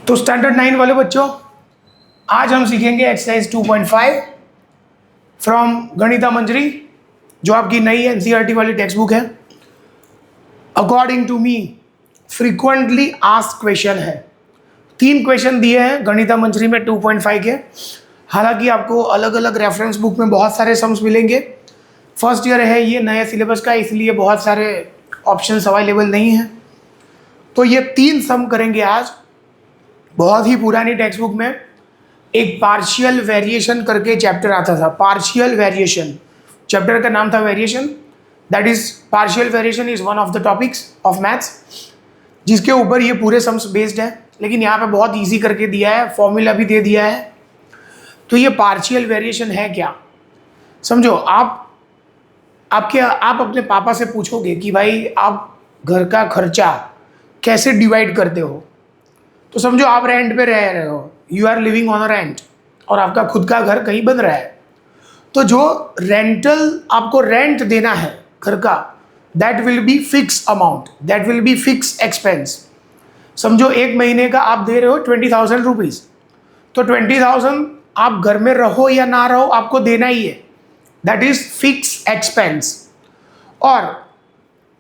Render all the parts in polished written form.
तो स्टैंडर्ड 9 वाले बच्चों, आज हम सीखेंगे एक्सरसाइज 2.5 फ्रॉम गणिता मंजरी, जो आपकी नई एनसीईआरटी वाली टेक्स्ट बुक है। According to me frequently asked question है। 3 क्वेश्चन दिए हैं गणिता मंजरी में 2.5 के। हालांकि आपको अलग अलग रेफरेंस बुक में बहुत सारे सम्स मिलेंगे। फर्स्ट ईयर है ये, नए सिलेबस का, इसलिए बहुत सारे ऑप्शंस अवेलेबल नहीं हैं। तो ये 3 सम करेंगे आज। बहुत ही पुरानी टेक्स्ट बुक में एक पार्शियल वेरिएशन करके चैप्टर आता था। पार्शियल वेरिएशन चैप्टर का नाम था variation. That is partial variation is one of the topics of maths, जिसके ऊपर ये पूरे सम्स बेस्ड है। लेकिन यहाँ पे बहुत इजी करके दिया है, फॉर्मूला भी दे दिया है। तो ये पार्शियल वेरिएशन है क्या, समझो। आप अपने पापा से पूछोगे कि भाई आप घर का खर्चा कैसे डिवाइड करते हो, तो समझो आप रेंट पे रह रहे हो, you are living on a rent, और आपका खुद का घर कहीं बन रहा है। तो जो रेंटल आपको रेंट देना है घर का, that will be fix amount, that will be fix expense. समझो 1 महीने का आप दे रहे हो 20,000 रुपीज़, तो 20,000 आप घर में रहो या ना रहो आपको देना ही है। That is fix expense. और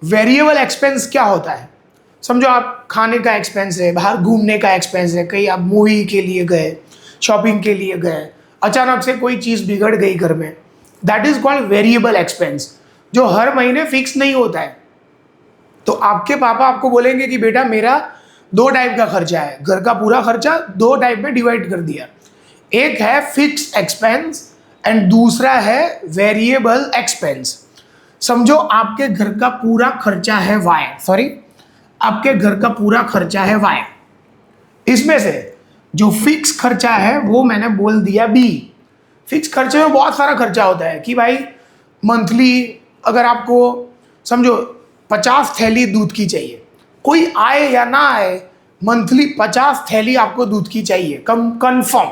वेरिएबल एक्सपेंस क्या होता है, समझो आप खाने का एक्सपेंस है, बाहर घूमने का एक्सपेंस है, कहीं आप मूवी के लिए गए, शॉपिंग के लिए गए, अचानक से कोई चीज़ बिगड़ गई घर में, that is called variable expense, जो हर महीने फिक्स नहीं होता है। तो आपके पापा आपको बोलेंगे कि बेटा मेरा 2 टाइप का खर्चा है, घर का पूरा खर्चा 2 टाइप में डिवाइड कर दिया। एक है फिक्स एक्सपेंस एंड दूसरा है वेरिएबल एक्सपेंस। समझो आपके घर का पूरा खर्चा है आपके घर का पूरा खर्चा है Y। इसमें से जो फिक्स खर्चा है वो मैंने बोल दिया B। फिक्स खर्चे में बहुत सारा खर्चा होता है कि भाई मंथली अगर आपको समझो 50 थैली दूध की चाहिए, कोई आए या ना आए, मंथली 50 थैली आपको दूध की चाहिए कंफर्म।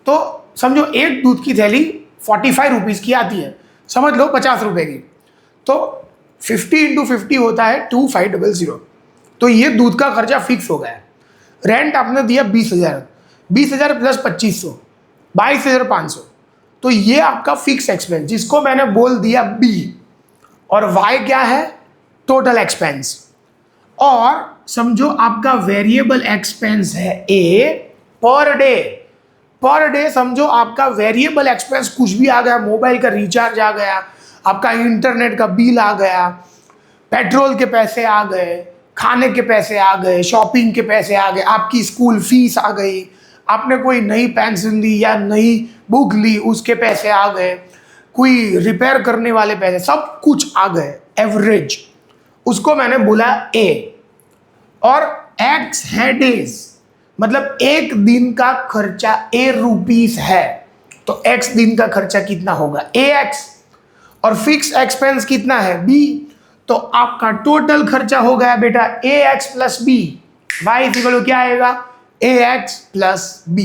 तो समझो एक दूध की थैली 45 रुपीज़ की आती है, समझ लो 50 रुपये की। तो 50 × 50 होता है 2500। तो ये दूध का खर्चा फिक्स हो गया है। रेंट आपने दिया 20,000, 20,000 प्लस 2,500, 22,500। तो ये आपका फिक्स एक्सपेंस, जिसको मैंने बोल दिया B। और Y क्या है, टोटल एक्सपेंस। और समझो आपका वेरिएबल एक्सपेंस है A पर डे। समझो आपका वेरिएबल एक्सपेंस कुछ भी आ गया, मोबाइल का रिचार्ज आ गया, आपका इंटरनेट का बिल आ गया, पेट्रोल के पैसे आ गए, खाने के पैसे आ गए, शॉपिंग के पैसे आ गए, आपकी स्कूल फीस आ गई, आपने कोई नई पेंसिल ली या नई बुक ली उसके पैसे आ गए, कोई रिपेयर करने वाले पैसे, सब कुछ आ गए एवरेज, उसको मैंने बोला A। और X है डेज, मतलब एक दिन का खर्चा A रुपीस है, तो X दिन का खर्चा कितना होगा AX। और फिक्स एक्सपेंस कितना है B, तो आपका टोटल खर्चा हो गया बेटा AX plus B। Y equal क्या आएगा AX plus B।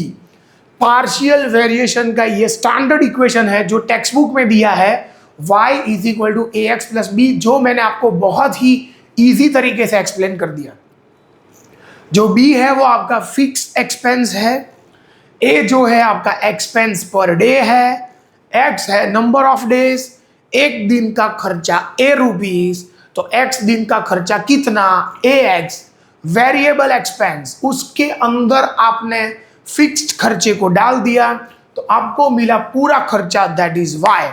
Partial variation का ये स्टैंडर्ड इक्वेशन है जो टेक्स्ट बुक में दिया है, Y is equal to AX plus B, जो मैंने आपको बहुत ही इजी तरीके से एक्सप्लेन कर दिया। जो B है वो आपका फिक्स एक्सपेंस है, A जो है आपका एक्सपेंस पर डे है, X है नंबर ऑफ डेज, एक दिन का खर्चा A रुपीस, तो X दिन का खर्चा कितना AX। वेरिएबल एक्सपेंस, उसके अंदर आपने फिक्स्ड खर्चे को डाल दिया तो आपको मिला पूरा खर्चा, दैट इज Y।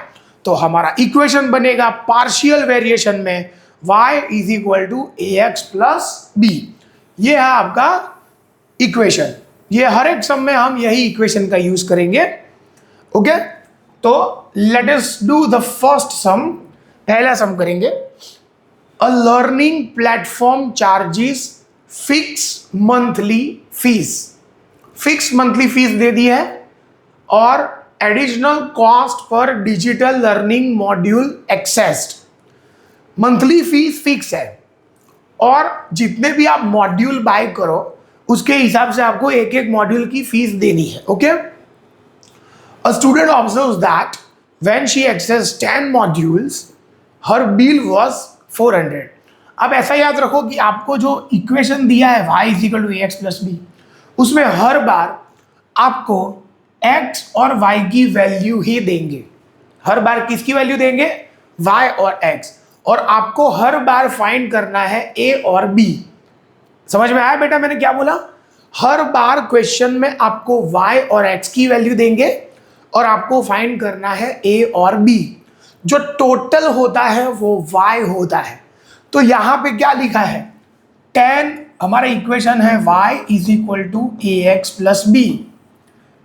तो हमारा इक्वेशन बनेगा पार्शियल वेरिएशन में Y is equal to AX plus B। ये है आपका इक्वेशन। ये हर एक सम में हम यही इक्वेशन का यूज करेंगे। ओके, तो let us do the first sum. पहला सम करेंगे, a learning platform charges fix monthly fee. Fix monthly fee दे दी है और additional cost per digital learning module accessed. Monthly fee fix है और जितने भी आप मॉड्यूल बाय करो उसके हिसाब से आपको एक एक मॉड्यूल की फीस देनी है। Okay, a student observes that when she access 10 modules her bill was 400। अब ऐसा याद रखो कि आपको जो इक्वेशन दिया है y is equal to AX plus B, उसमें हर बार आपको x और y की वैल्यू ही देंगे। हर बार किसकी वैल्यू देंगे? y और x। और आपको हर बार फाइंड करना है a और b। समझ में आया बेटा मैंने क्या बोला? हर बार क्वेश्चन में आपको y और x की वैल्यू देंगे और आपको फाइंड करना है a और b। जो टोटल होता है वो y होता है। तो यहां पे क्या लिखा है? tan, हमारा इक्वेशन है y is equal to ax plus B.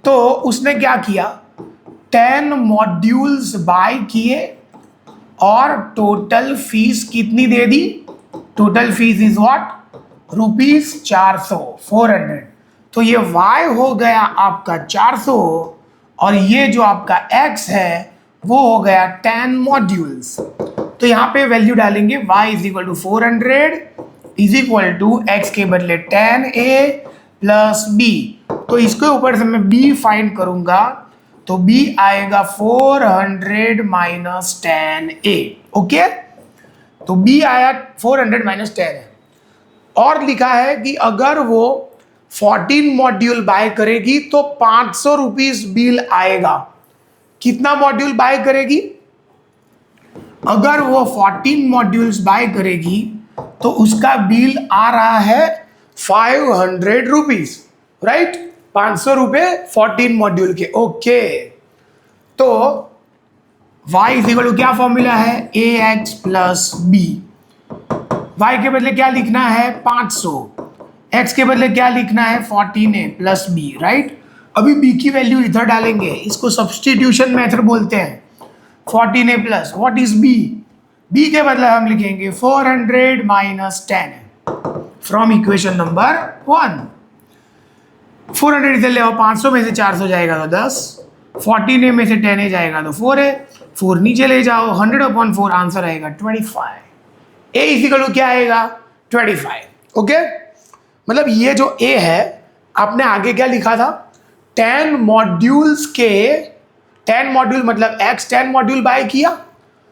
तो उसने क्या किया? 10 मॉड्यूल्स बाय किए और टोटल फीस कितनी दे दी? Total fee is what? ₹400, 400। तो ये y हो गया आपका 400 और ये जो आपका x है वो हो गया 10 मॉड्यूल्स। तो यहाँ पे वैल्यू डालेंगे y is equal to 400 is equal to x के बदले 10a प्लस b। तो इसके ऊपर से मैं b फाइंड करूंगा तो b आएगा 400 माइनस 10a। ओके, तो b आया 400 माइनस 10 है। और लिखा है कि अगर वो 14 मॉड्यूल बाय करेगी तो 500 रुपीज बिल आएगा। कितना मॉड्यूल बाय करेगी? अगर वो 14 मॉड्यूल्स बाय करेगी तो उसका बिल आ रहा है 500 रुपीज, राइट? 500 रुपए 14 मॉड्यूल के। ओके, तो y इज इक्वल टू क्या फॉर्मूला है? ax plus B. y के बदले क्या लिखना है? 500। x के बदले क्या लिखना है? 14a plus B, right? अभी b की वैल्यू इधर डालेंगे, इसको सब्सटीट्यूशन मेथड बोलते हैं। 14a plus what is b? b के बदले हम लिखेंगे 400 माइनस 10 फ्रॉम इक्वेशन नंबर 1। 400 इधर ले आओ, 500 में से 400 जाएगा तो 10, 14a में से 10a जाएगा तो 4a, 4 नीचे ले जाओ, 100/4 आंसर आएगा 25। a इज इक्वल टू क्या आएगा? 25। ओके, मतलब ये जो a है आपने आगे क्या लिखा था? 10 मॉड्यूल्स के 10 मॉड्यूल मतलब x 10 मॉड्यूल बाय किया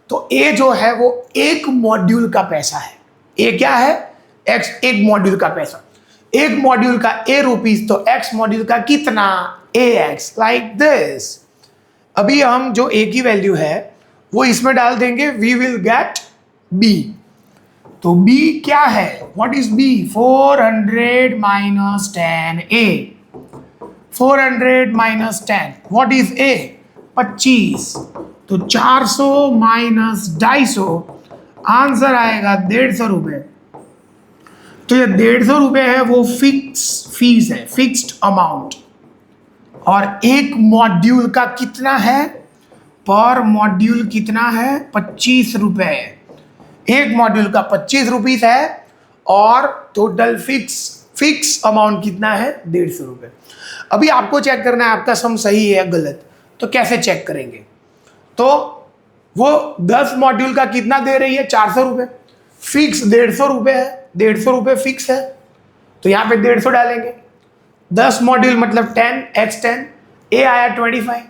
तो a जो है वो एक मॉड्यूल का पैसा है। a क्या है? x एक मॉड्यूल का पैसा। एक मॉड्यूल का a रुपीज तो x मॉड्यूल का कितना? ax, like this. अभी हम जो a की वैल्यू है वो इसमें डाल देंगे, वी विल गेट b। तो b क्या है? What is b? 400 minus 10a। 400 minus 10 what is a? 25। तो 400 माइनस 250 आंसर आएगा 150 रुपए। तो ये 150 रुपए है वो फिक्स फीस है, फिक्स्ड अमाउंट। और एक मॉड्यूल का कितना है? पर मॉड्यूल कितना है? 25 रुपए। एक मॉड्यूल का 25 रुपीज है और टोटल फिक्स अमाउंट कितना है? 150 रुपए। अभी आपको चेक करना है आपका सम सही है या गलत। तो कैसे चेक करेंगे? तो वो 10 मॉड्यूल का कितना दे रही है? 400 रुपए। फिक्स 150 रुपए है, 150 रुपए फिक्स है तो यहाँ पे 150 डालेंगे। 10 मॉड्यूल मतलब 10 x 10, a आया 25,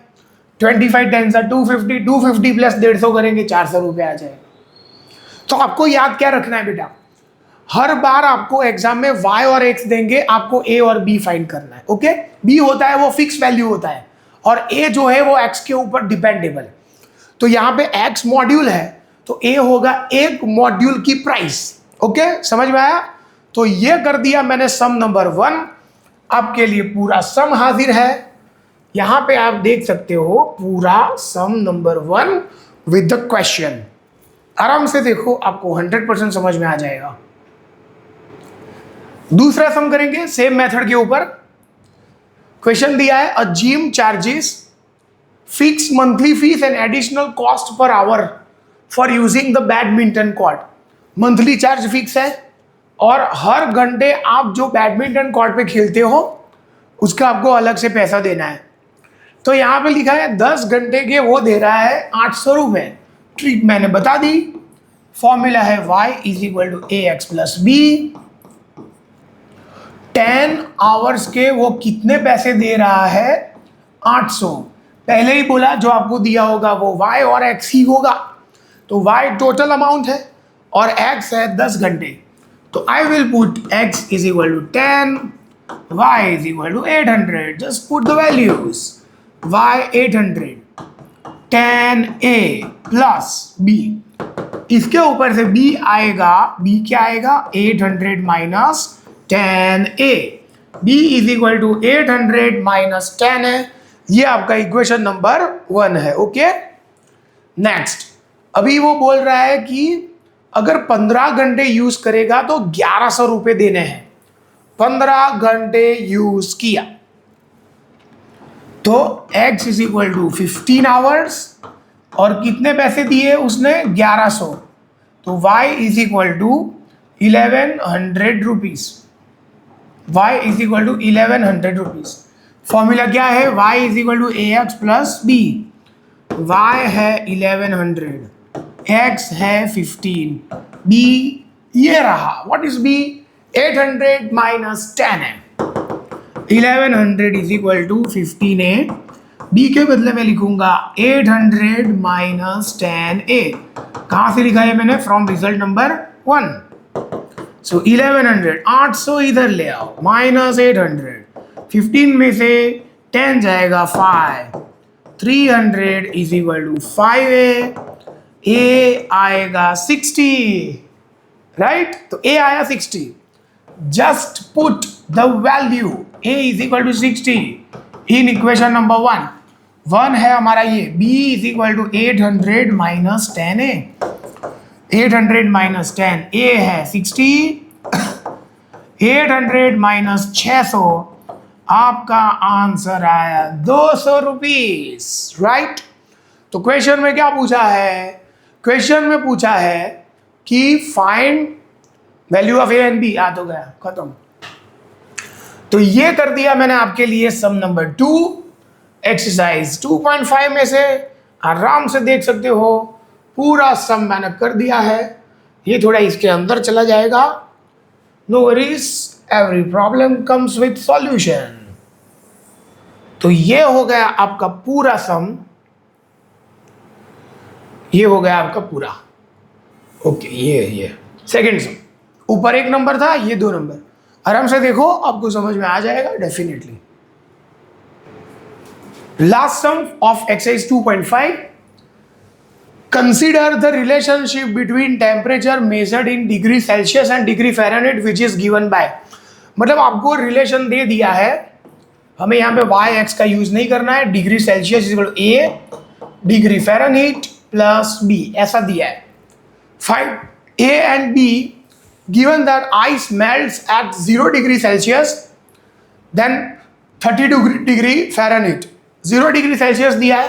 25 10 सा 250, 250 प्लस 150 करेंगे 400 रुपए आ जाएगा। तो आपको याद क्या रखना है बेटा? हर बार आपको एग्जाम में y और x देंगे, आपको a और b फाइंड करना है। ओके, b होता है वो फिक्स वैल्यू होता है और a जो है वो x के ऊपर डिपेंडेबल है। तो यहाँ पे x मॉड्यूल है तो a होगा एक मॉड्यूल की प्राइस। ओके, समझ में आया? तो ये कर दिया मैंने सम नंबर 1। आपके लिए पूरा सम हाजिर है। यहां पे आप देख सकते हो पूरा सम नंबर 1 विद द क्वेश्चन। आराम से देखो, आपको 100% समझ में आ जाएगा। दूसरा सम करेंगे सेम मेथड के ऊपर। क्वेश्चन दिया है a gym charges fix monthly fee and additional cost per hour for using the badminton court. Monthly charge fix है और हर घंटे आप जो बैडमिंटन कोर्ट पे खेलते हो उसका आपको अलग से पैसा देना है। तो यहाँ पे लिखा है 10 घंटे के वो दे रहा है 800 रुपये। ट्रिक मैंने बता दी, फॉर्मूला है y is equal to ax plus B. 10 hours के वो कितने पैसे दे रहा है? 800। पहले ही बोला जो आपको दिया होगा वो y और x ही होगा। तो y टोटल अमाउंट है और x है 10 घंटे। तो I will put x is equal to 10 y is equal to 800. Just put the values. y 800, tan a plus b. इसके ऊपर से b आएगा, b क्या आएगा 800 minus tan a. b is equal to 800 minus tan a. ये आपका equation number 1 है. Okay, next. अभी वो बोल रहा है कि अगर 15 घंटे यूज करेगा तो 1100 रुपए देने हैं. 15 घंटे यूज किया तो x is equal to 15 hours और कितने पैसे दिए उसने 1100. तो y is equal to 1100 rupees. y is equal to 1100 rupees. Formula क्या है? y is equal to ax plus b. y है 1100, x है 15, b ये रहा. What is b? 800 minus 10a. 1100 is equal to 15a. b के बदले में लिखूंगा 800 माइनस 10a. कहां से लिखा है मैंने? From result number 1. सो 1100, 800 इधर ले आओ, माइनस 800. 15 में से 10 जाएगा 5. 300 is equal to 5a. a आएगा 60, राइट? तो a आया 60. Just put the value a is equal to 60 in equation number 1. 1 है हमारा ये. b is equal to 800 minus 10a. 800 minus 10, a है 60. 800 माइनस 600, आपका आंसर आया 200 रुपीज, राइट? तो क्वेश्चन में क्या पूछा है? क्वेश्चन में पूछा है कि find value of A and B. आ तो गया, खत्म. तो ये कर दिया मैंने आपके लिए सम नंबर 2. एक्सरसाइज 2.5 में से आराम से देख सकते हो पूरा सम मैंने कर दिया है. ये थोड़ा इसके अंदर चला जाएगा. No worries, every problem comes with solution. तो ये हो गया आपका पूरा सम. ये हो गया आपका पूरा. ओके, ये सेकंड सम. ऊपर 1 नंबर था, ये 2 नंबर. आराम से देखो, आपको समझ में आ जाएगा definitely. Last sum of exercise 2.5. Consider the relationship between temperature measured in degree Celsius and degree Fahrenheit which is given by. मतलब आपको रिलेशन दे दिया है, हमें यहाँ पे वाई एक्स का यूज नहीं करना है. Degree Celsius equal to A, degree Fahrenheit plus B, ऐसा दिया है. Find A and B given that ice melts at 0 degree Celsius then 32 degree Fahrenheit. 0 degree Celsius दिया है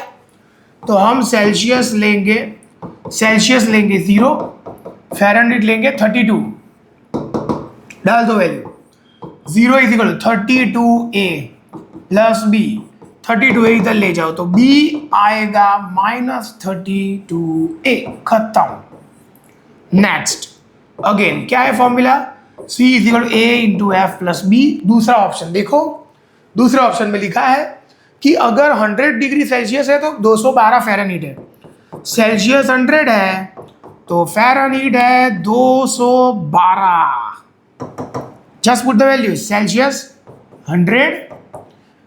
तो हम सेल्सियस लेंगे 0, फ़ारेनहाइट लेंगे 32. डाल दो value. 0 is equal to 32a plus b. 32a इधर ले जाओ तो b आएगा माइनस 32a. खत्म. नेक्स्ट अगेन क्या है formula? C is equal to a into F plus B. दूसरा ऑप्शन देखो, दूसरे ऑप्शन में लिखा है कि अगर 100 डिग्री सेल्सियस है तो 212 फ़ारेनहाइट है. सेल्सियस 100 है तो फ़ारेनहाइट है 212. Just put the value. Celsius 100,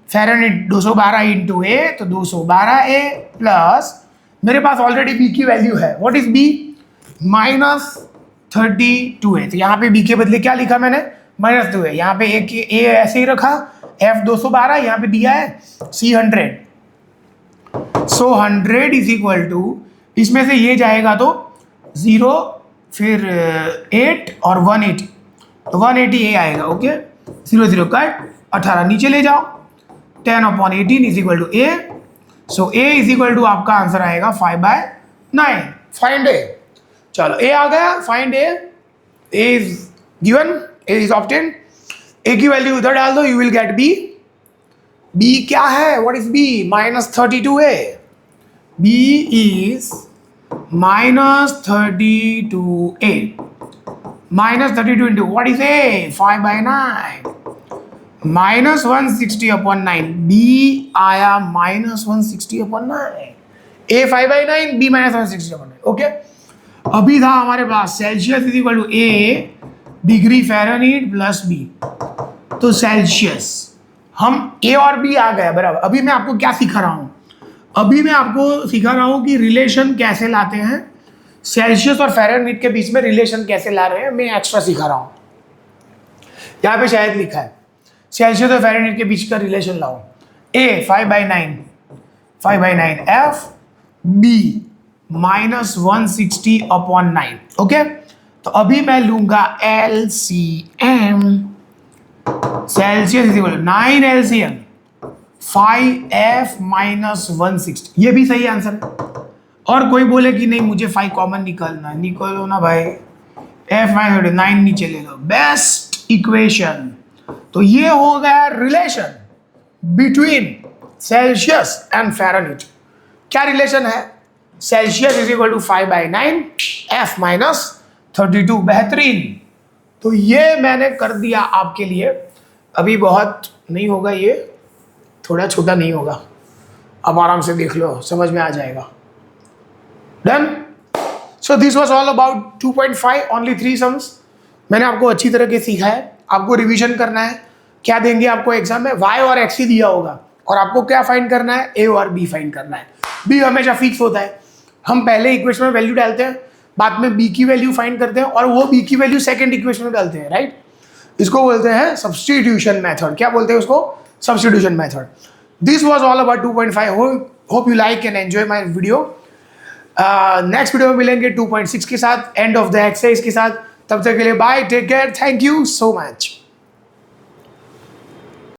Fahrenheit 212 into A तो 212a प्लस मेरे पास ऑलरेडी बी की वैल्यू है. What is B? माइनस 32 है. तो यहाँ पे बी के बदले क्या लिखा मैंने? माइनस 2 है. यहाँ पे ए ऐसे ही रखा, एफ 212, यहाँ पे दिया है सी 100. सो 100 इज इक्वल टू, इसमें से ये जाएगा तो 0 फिर 8 और 180 तो 180 ए आएगा. ओके, 0 0 कट, 18 नीचे ले जाओ. 10/18 is equal to A. So A is equal to आपका आंसर आएगा 5/9. Find A. चलो ए आ गया. Find A. A is given, A is obtained. A की वैल्यू उधर डाल दो, you will get B. B क्या है? What is B? Minus 32a. B is minus 32a. Minus 32 into what is A? 5/9. Minus 160/9. B आया minus 160/9. A 5/9, B minus 160/9. Okay, अभी था हमारे पास Celsius is equal to A degree Fahrenheit plus B. तो Celsius, हम A और B आ गए बराबर। अभी मैं आपको क्या सिखा रहा हूँ, अभी मैं आपको सिखा रहा हूँ कि रिलेशन कैसे लाते हैं, सेल्सियस और फ़ारेनहाइट के बीच में रिलेशन कैसे ला रहे हैं, मैं एक्स्ट्रा सिखा रहा हूँ। यहाँ पे शायद लिखा है सेल्सियस और फ़ारेनहाइट के बीच का रिलेशन लाओ। ए 5/9 एफ, बी -160/9। ओके, तो अभी मैं लूंगा LCM, Celsius is equal to 9 LCM 5F -160। ये भी सही आंसर है। और कोई बोले कि नहीं मुझे 5 कॉमन निकालना है, निकालो ना भाई, F -9 नीचे ले लो, बेस्ट इक्वेशन। तो ये हो गया relation between Celsius and Fahrenheit. क्या रिलेशन है, Celsius is equal to 5/9 F -32। बेहतरीन। तो ये मैंने कर दिया आपके लिए। अभी बहुत नहीं होगा, ये थोड़ा छोटा नहीं होगा, अब आराम से देख लो, समझ में आ जाएगा। Done. So this was all about 2.5, only 3 sums. मैंने आपको अच्छी तरह के सीखा है। आपको रिवीजन करना है। क्या देंगे आपको एग्जाम में, y और x ही दिया होगा, और आपको क्या फाइंड करना है, a और b फाइंड करना है। b हमेशा फिक्स होता है, हम पहले इक्वेशन में वैल्यू डालते हैं, बाद में b की वैल्यू फाइंड करते हैं, और वो b की वैल्यू सेकंड इक्वेशन में डालते हैं, राइट। इसको बोलते हैं सब्स्टिट्यूशन मेथड। क्या बोलते हैं उसको, substitution method. This was all about 2.5। Hope you like and enjoy my video. Next video में मिलेंगे 2.6 के साथ, एंड ऑफ द एक्सरसाइज के साथ। तब तक के लिए bye, take care, thank you so much.